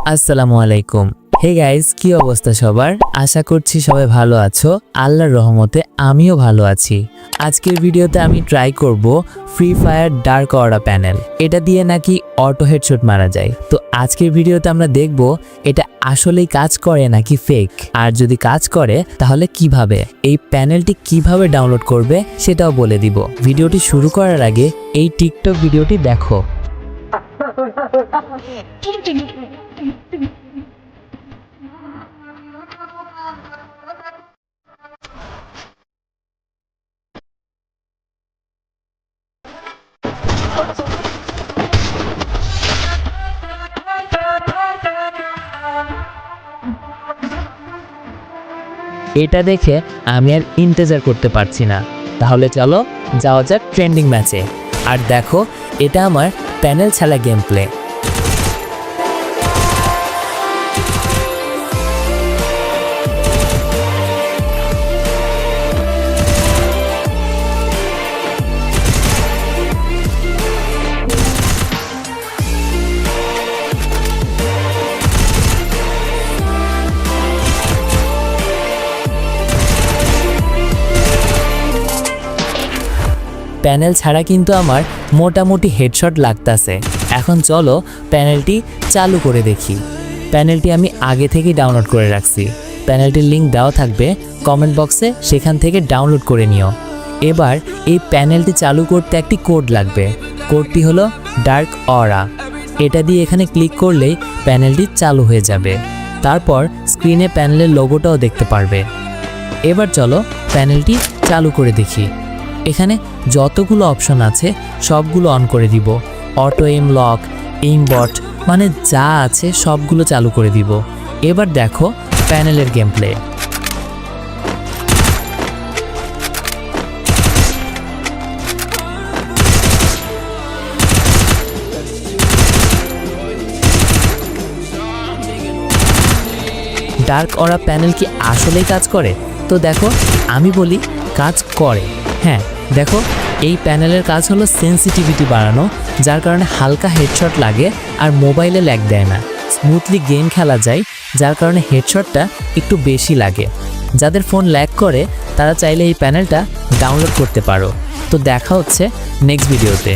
আসসালামু আলাইকুম। Hey guys, কি অবস্থা সবার? আশা করছি সবাই ভালো আছো। আল্লাহর রহমতে আমিও ভালো আছি। আজকের ভিডিওতে আমি ট্রাই করব ফ্রি ফায়ার ডার্ক অরা প্যানেল। এটা দিয়ে নাকি অটো হেডশট মারা যায়। তো আজকের ভিডিওতে আমরা দেখব এটা আসলেই কাজ করে নাকি ফেক, আর যদি কাজ করে তাহলে কিভাবে, এই প্যানেলটি কিভাবে ডাউনলোড করবে সেটাও বলে দিব। ভিডিওটি শুরু করার আগে এই টিকটক ভিডিওটি দেখো। এটা দেখে আমি আর ইন্তেজার করতে পারছি না। তাহলে চলো যাওয়া যাক ট্রেন্ডিং ম্যাচে। আর দেখো, এটা আমার প্যানেল ছাড়া গেম প্লে। প্যানেল ছাড়া কিন্তু আমার মোটামুটি হেডশট লাগতেছে। এখন চলো প্যানেলটি চালু করে দেখি। প্যানেলটি আমি আগে থেকেই ডাউনলোড করে রাখছি। প্যানেলটির লিঙ্ক দেওয়া থাকবে কমেন্ট বক্সে, সেখান থেকে ডাউনলোড করে নিও। এবার এই প্যানেলটি চালু করতে একটি কোড লাগবে। কোডটি হলো ডার্ক অরা। এটা দিয়ে এখানে ক্লিক করলেই প্যানেলটি চালু হয়ে যাবে। তারপর স্ক্রিনে প্যানেলের লোগোটাও দেখতে পারবে। এবার চলো প্যানেলটি চালু করে দেখি। এখানে যতগুলো অপশন আছে সবগুলো অন করে দিব। অটো এম লক, এইম বট, মানে যা আছে সবগুলো চালু করে দিব। এবার দেখো প্যানেলের গেম প্লে। ডার্ক অরা প্যানেল কি আসলেই কাজ করে? তো দেখো, আমি বলি কাজ করে। হ্যাঁ দেখো, এই প্যানেলের কাজ হলো সেন্সিটিভিটি বাড়ানো, যার কারণে হালকা হেডশট লাগে আর মোবাইলে ল্যাগ দেয় না। স্মুথলি গেম খেলা যায়, যার কারণে হেডশটটা একটু বেশি লাগে। যাদের ফোন ল্যাগ করে তারা চাইলে এই প্যানেলটা ডাউনলোড করতে পারো। তো দেখা হচ্ছে নেক্সট ভিডিওতে।